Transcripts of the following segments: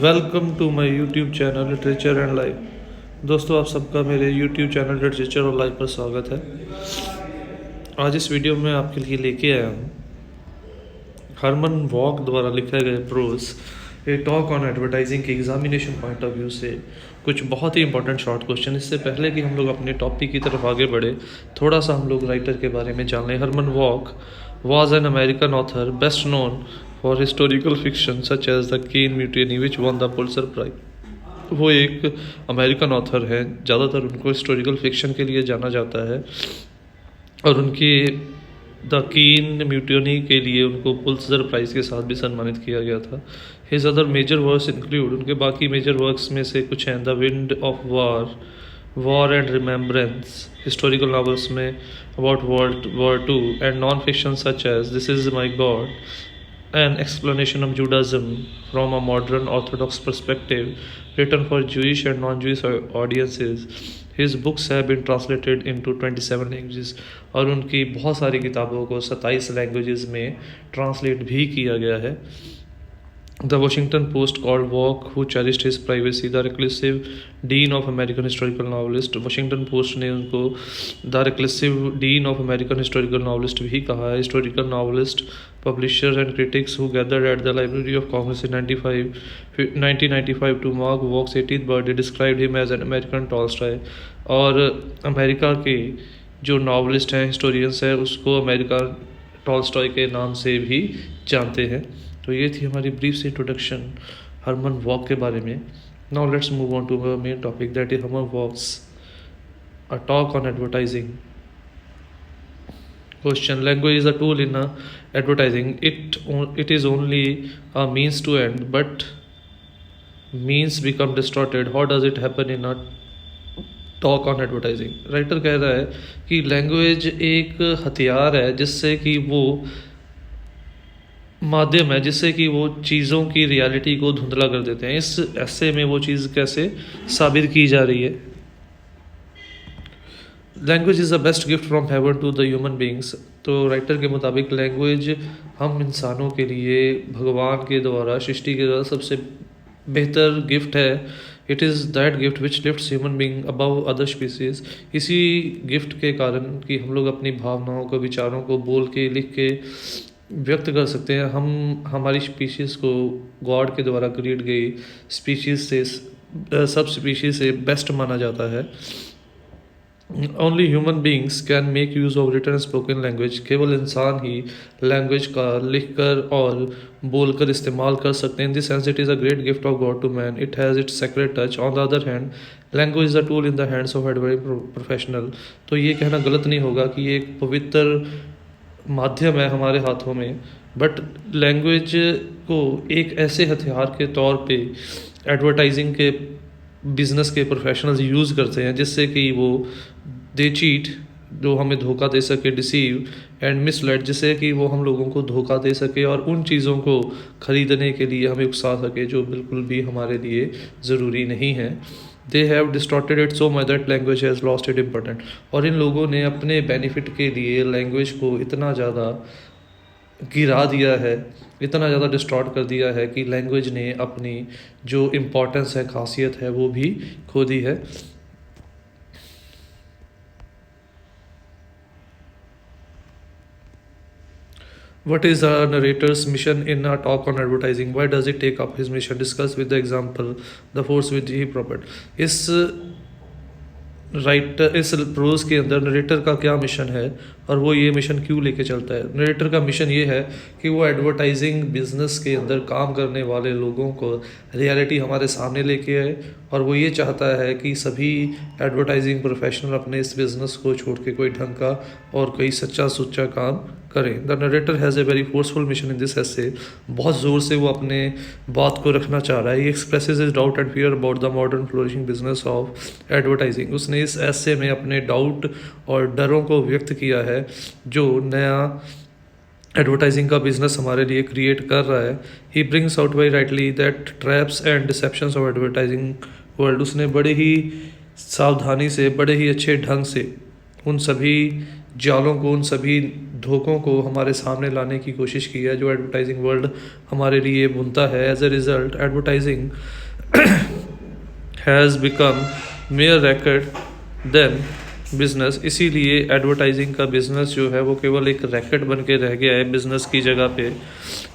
Welcome to my YouTube channel literature and life. दोस्तों, आप सबका मेरे यूट्यूब चैनल लिटरेचर और लाइफ पर स्वागत है। आज इस वीडियो में आपके लिए लेके आया हूँ हरमन वॉक द्वारा लिखे गए prose a talk on advertising के एग्जामिनेशन पॉइंट ऑफ व्यू से कुछ बहुत ही इंपॉर्टेंट शॉर्ट क्वेश्चन। इससे पहले कि हम लोग अपने टॉपिक की तरफ आगे बढ़े, थोड़ा सा हम लोग राइटर के बारे में जान लें। Herman Wouk was an American author best known for historical fiction such as The Keene Mutiny which won the Pulitzer Prize। वो एक अमेरिकन ऑथर हैं, ज़्यादातर उनको हिस्टोरिकल फिक्शन के लिए जाना जाता है और उनकी द कीन म्यूटिनी के लिए उनको पुलित्जर प्राइज़ के साथ भी सम्मानित किया गया था। His other major works include, उनके बाकी मेजर वर्क्स में से कुछ हैं the wind of war and remembrance, historical novels में about world war two, and non fiction such as this is my God, an explanation of Judaism from a modern orthodox perspective written for Jewish and non-Jewish audiences। His books have been translated into 27 languages और उनकी बहुत सारी किताबों को 27 languages में translate भी किया गया है। The Washington Post called Walk, who cherished his privacy, the reclusive dean of American historical novelist। Washington Post ने उनको the reclusive dean of American historical novelist भी कहा है। Historical novelist, publishers and critics who gathered at the Library of Congress in 1995 to mark Walk's 80th birthday described him as an American Tolstoy। और America के जो novelist हैं, historians हैं, उसको America Tolstoy के नाम से भी जानते हैं। तो ये थी हमारी ब्रीफ सी इंट्रोडक्शन हरमन वॉक के बारे में। Now let's move on to our main topic, that is Herman Wouk's a talk on advertising. Question, language is a tool in advertising, it is only a means to end but means become distorted, how does it happen in a talk on advertising. Writer कह रहा है कि language एक हथियार है जिससे कि वो माध्यम है जिससे कि वो चीज़ों की रियलिटी को धुंधला कर देते हैं। इस ऐसे में वो चीज़ कैसे साबित की जा रही है। Language is the best gift from heaven to the human beings. तो राइटर के मुताबिक लैंग्वेज हम इंसानों के लिए भगवान के द्वारा, सृष्टि के द्वारा सबसे बेहतर गिफ्ट है। It is that gift which lifts human being above other species. इसी गिफ्ट के कारण कि हम लोग अपनी भावनाओं को, विचारों को बोल के, लिख के व्यक्त कर सकते हैं। हम हमारी स्पीशीज़ को गॉड के द्वारा क्रिएट गई स्पीशीज़ से, सब स्पीशीज़ से बेस्ट माना जाता है। Only human beings can make use of written spoken language. केवल इंसान ही लैंग्वेज का लिख कर और बोल कर इस्तेमाल कर सकते हैं। In this sense it is a great gift of God to man, it has its sacred touch. On the other hand, language is a tool in the hands of advertising professional. तो ये कहना गलत नहीं होगा कि ये एक पवित्र माध्यम है हमारे हाथों में, बट लैंग्वेज को एक ऐसे हथियार के तौर पे एडवर्टाइजिंग के बिजनेस के प्रोफेशनल्स यूज़ करते हैं जिससे कि वो दे चीट, जो हमें धोखा दे सके, डिसीव एंड मिसलेड, जिससे कि वो हम लोगों को धोखा दे सके और उन चीज़ों को ख़रीदने के लिए हमें उकसा सके जो बिल्कुल भी हमारे लिए ज़रूरी नहीं है। They have distorted it so much that language has lost it important. और इन लोगों ने अपने बेनिफिट के लिए लैंग्वेज को इतना ज़्यादा गिरा दिया है, इतना ज़्यादा डिस्टॉर्ट कर दिया है कि लैंग्वेज ने अपनी जो इम्पोर्टेंस है, खासियत है, वो भी खो दी है। What is a narrator's mission in a talk on advertising? Why does it take up his mission? Discuss with the example the force which he propelled। इस प्रोज के अंदर नरेटर का क्या मिशन है और वो ये मिशन क्यों लेके चलता है। नरेटर का मिशन ये है कि वो एडवर्टाइजिंग बिजनेस के अंदर काम करने वाले लोगों को रियलिटी हमारे सामने लेके आए और वो ये चाहता है कि सभी एडवर्टाइजिंग प्रोफेशनल अपने इस बिज़नेस को छोड़ के कोई ढंग का और कोई सच्चा सुच्चा काम करें। The narrator has a very forceful mission in this ऐसे। बहुत ज़ोर से वो अपने बात को रखना चाह रहा है। ही expresses is doubt and fear about the modern flourishing business of advertising. उसने इस ऐसे में अपने डाउट और डरों को व्यक्त किया है जो नया एडवर्टाइजिंग का बिजनेस हमारे लिए क्रिएट कर रहा है। He brings out very rightly that traps and deceptions of advertising world. उसने बड़े ही सावधानी से, बड़े ही अच्छे ढंग से उन सभी जालों को, उन सभी धोखों को हमारे सामने लाने की कोशिश की है जो एडवर्टाइजिंग वर्ल्ड हमारे लिए बुनता है। As a result advertising has become mere racket than business. इसीलिए एडवर्टाइजिंग का बिजनेस जो है वो केवल एक रैकेट बन के रह गया है बिजनेस की जगह पे।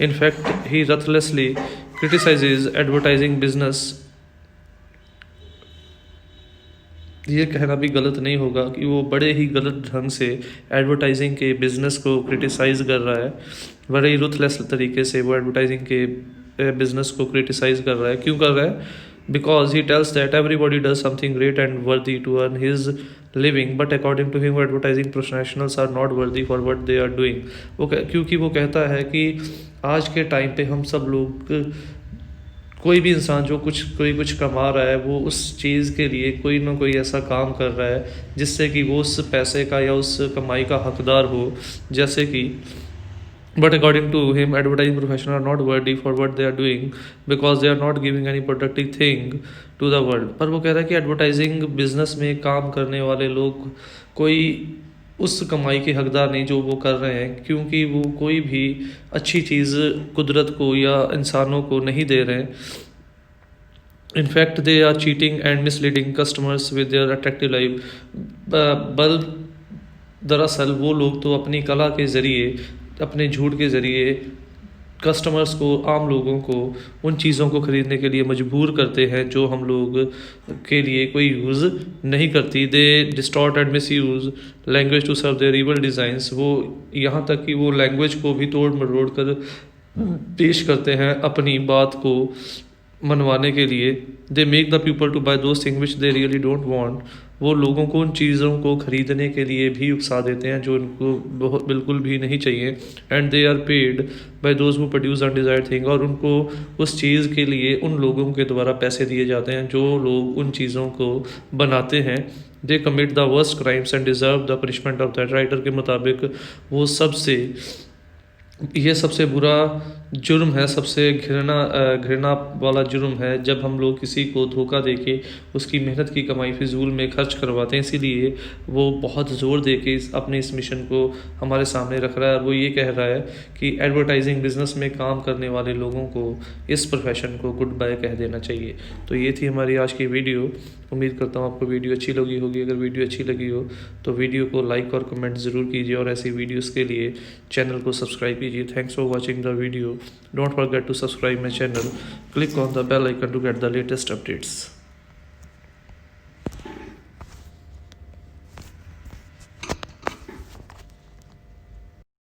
In fact he ruthlessly criticises advertising business. ये कहना भी गलत नहीं होगा कि वो बड़े ही गलत ढंग से एडवर्टाइजिंग के बिज़नेस को क्रिटिसाइज़ कर रहा है। बड़े ही रुथलेस तरीके से वो एडवर्टाइजिंग के बिज़नेस को क्रिटिसाइज़ कर रहा है। क्यों कर रहा है? Because he tells that everybody does something great and worthy to earn his living, but according to him advertising professionals are not worthy for what they are doing. क्योंकि वो कहता है कि आज के टाइम पे हम सब लोग, कोई भी इंसान जो कोई कुछ कमा रहा है वो उस चीज़ के लिए कोई ना कोई ऐसा काम कर रहा है जिससे कि वो उस पैसे का या उस कमाई का हकदार हो। जैसे कि but according to him advertising professional are not worthy for what they are doing because they are not giving any productive thing to the world. पर वो कह रहा है कि एडवर्टाइजिंग बिजनेस में काम करने वाले लोग कोई उस कमाई के हकदार नहीं जो वो कर रहे हैं, क्योंकि वो कोई भी अच्छी चीज़ कुदरत को या इंसानों को नहीं दे रहे हैं। In fact they are cheating and misleading customers with their attractive life. बल दरअसल वो लोग तो अपनी कला के ज़रिए, अपने झूठ के ज़रिए कस्टमर्स को, आम लोगों को उन चीज़ों को ख़रीदने के लिए मजबूर करते हैं जो हम लोग के लिए कोई यूज़ नहीं करती। They distort and misuse language to serve their evil designs. वो यहाँ तक कि वो लैंग्वेज को भी तोड़ मरोड़ कर पेश करते हैं अपनी बात को मनवाने के लिए। They make the people to buy those thing which they really don't want. वो लोगों को उन चीज़ों को ख़रीदने के लिए भी उकसा देते हैं जो उनको बहुत बिल्कुल भी नहीं चाहिए। And they are paid by those who produce undesired thing. और उनको उस चीज़ के लिए उन लोगों के द्वारा पैसे दिए जाते हैं जो लोग उन चीज़ों को बनाते हैं। दे commit the worst crimes and deserve the punishment of that. Writer के मुताबिक वो ये सबसे बुरा जुर्म है, सबसे घृणा वाला जुर्म है जब हम लोग किसी को धोखा देके उसकी मेहनत की कमाई फिजूल में खर्च करवाते हैं। इसीलिए वो बहुत ज़ोर दे के अपने इस मिशन को हमारे सामने रख रहा है। और वो ये कह रहा है कि एडवर्टाइजिंग बिजनेस में काम करने वाले लोगों को, इस प्रोफेशन को गुड बाय कह देना चाहिए। तो ये थी हमारी आज की वीडियो। उम्मीद करता हूँ आपको वीडियो अच्छी लगी होगी। अगर वीडियो अच्छी लगी हो तो वीडियो को लाइक और कमेंट ज़रूर कीजिए और ऐसी वीडियोस के लिए चैनल को सब्सक्राइब कीजिए। Thanks for watching the video. Don't forget to subscribe my channel. Click on the bell icon to get the latest updates.